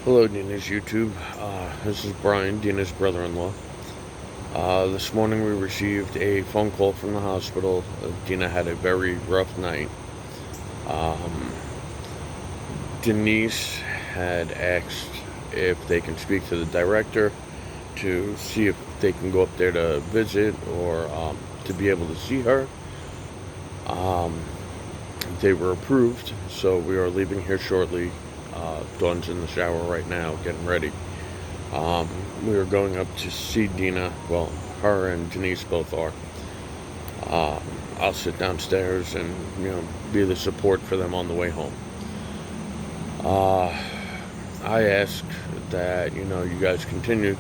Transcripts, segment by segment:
Hello, Dina's YouTube. This is Brian, Dina's brother-in-law. This morning we received a phone call from the hospital. Dina had a very rough night. Um, Denise had asked if they can speak to the director to see if they can go up there to visit or to be able to see her. Um, they were approved, so we are leaving here shortly. Dawn's in the shower right now, getting ready. We were going up to see Dina. Well, her and Denise both are. Um, I'll sit downstairs and be the support for them on the way home. Uh, I ask that you guys continue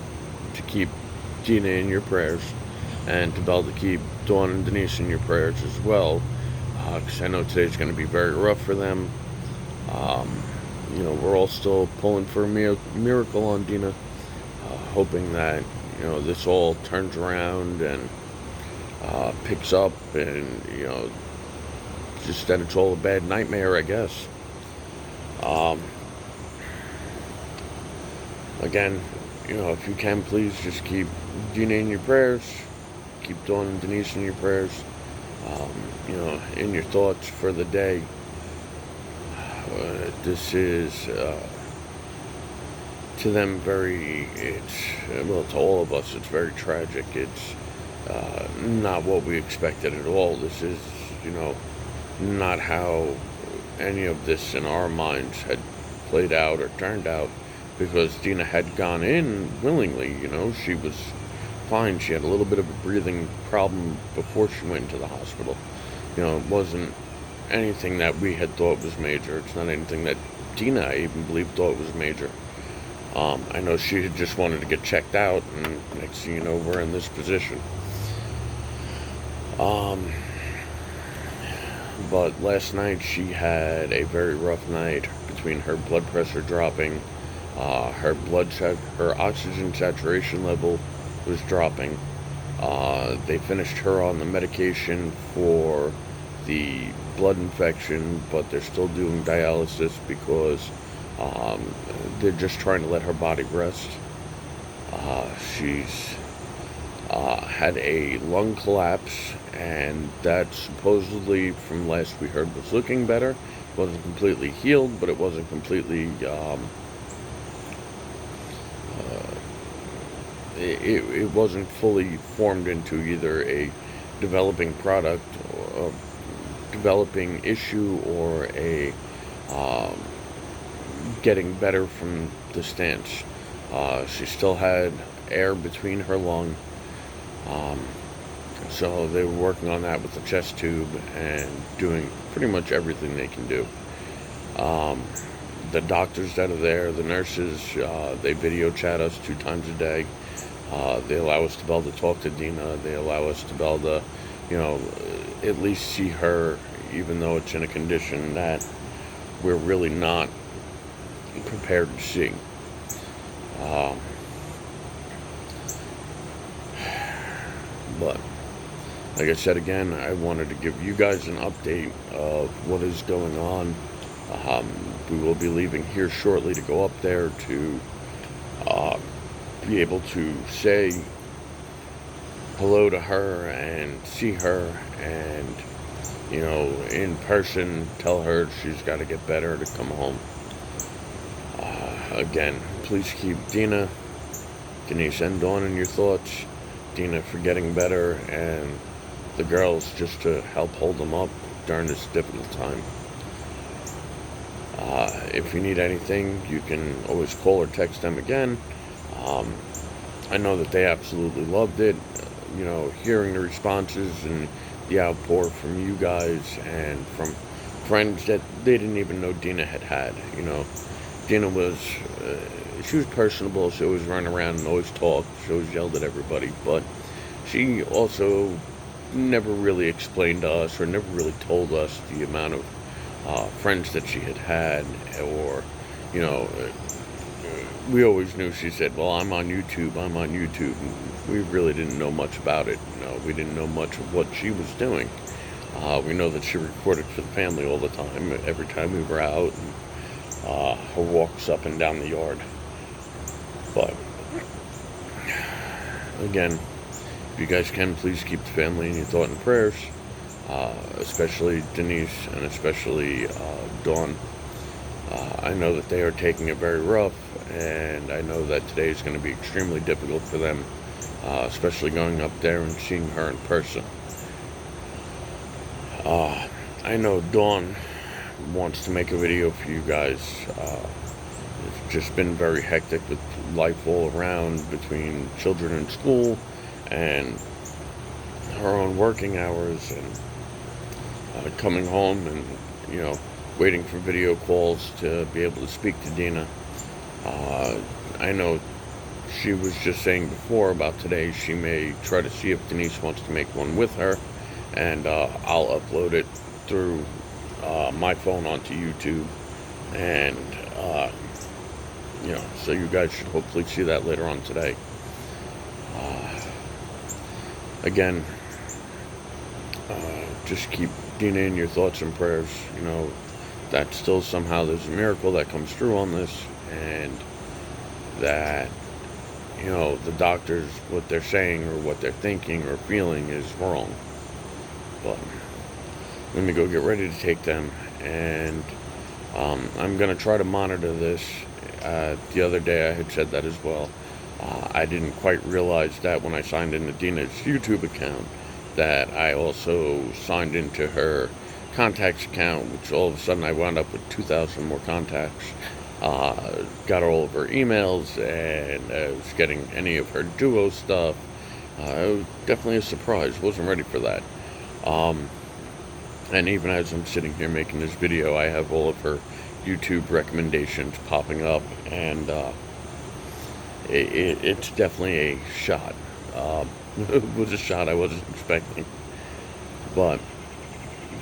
to keep Dina in your prayers, and to be able to keep Dawn and Denise in your prayers as well, because I know today's going to be very rough for them. Um, we're all still pulling for a miracle on Dina, hoping that this all turns around and picks up, and just that it's all a bad nightmare, I guess. Um, Again, if you can, please just keep Dina in your prayers, keep Dawn and Denise in your prayers, in your thoughts for the day. This is to them to all of us, it's very tragic. It's not what we expected at all. This is, not how any of this in our minds had played out or turned out, because Dina had gone in willingly. She was fine. She had a little bit of a breathing problem before she went into the hospital. It wasn't anything that we had thought was major. It's not anything that Dina, I even believe, thought was major. I know she had just wanted to get checked out, and next thing you know, we're in this position. But last night she had a very rough night, between her blood pressure dropping, her oxygen saturation level was dropping. They finished her on the medication for the blood infection, but they're still doing dialysis because they're just trying to let her body rest. She's had a lung collapse, and that supposedly, from last we heard, was looking better. It wasn't completely healed, but it wasn't completely it wasn't fully formed into either a developing product or a developing issue, or a getting better from the stance. She still had air between her lung, so they were working on that with the chest tube and doing pretty much everything they can do. The doctors that are there, the nurses, they video chat us 2 times a day. They allow us to be able to talk to Dina. They allow us to be able to, at least see her, even though it's in a condition that we're really not prepared to see. But like I said again, I wanted to give you guys an update of what is going on. We will be leaving here shortly to go up there to be able to say hello to her and see her, and in person tell her she's got to get better to come home. Again, please keep Dina, Denise, and Dawn in your thoughts. Dina for getting better, and the girls just to help hold them up during this difficult time. If you need anything, you can always call or text them again. I know that they absolutely loved it, hearing the responses and the outpour from you guys and from friends that they didn't even know Dina had. Dina was, she was personable. She always ran around and always talked. She always yelled at everybody, but she also never really explained to us, or never really told us, the amount of friends that she had, or we always knew. She said, well, I'm on YouTube, and we really didn't know much about it. We didn't know much of what she was doing. We know that she recorded for the family all the time, every time we were out, and her walks up and down the yard. But again, if you guys can, please keep the family in your thought and prayers, especially Denise and especially Dawn. I know that they are taking it very rough, and I know that today is going to be extremely difficult for them, especially going up there and seeing her in person. I know Dawn wants to make a video for you guys. It's just been very hectic with life all around between children in school and her own working hours and coming home and, waiting for video calls to be able to speak to Dina. I know she was just saying before about today she may try to see if Denise wants to make one with her, and I'll upload it through my phone onto YouTube, and so you guys should hopefully see that later on today. Again, just keep Dina in your thoughts and prayers. That still somehow there's a miracle that comes through on this, and that the doctors, what they're saying or what they're thinking or feeling is wrong. But let me go get ready to take them, and I'm going to try to monitor this. The other day I had said that as well. I didn't quite realize that when I signed into Dina's YouTube account that I also signed into her contacts account, which all of a sudden I wound up with 2,000 more contacts. Got all of her emails, and I was getting any of her Duo stuff. It was definitely a surprise. Wasn't ready for that. And even as I'm sitting here making this video, I have all of her YouTube recommendations popping up, and it's definitely a shot. It was a shot I wasn't expecting. But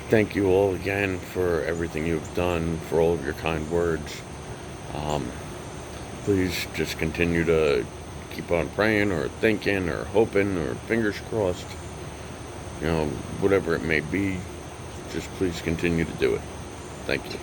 thank you all again for everything you've done, for all of your kind words. Please just continue to keep on praying or thinking or hoping or fingers crossed. Whatever it may be, just please continue to do it. Thank you.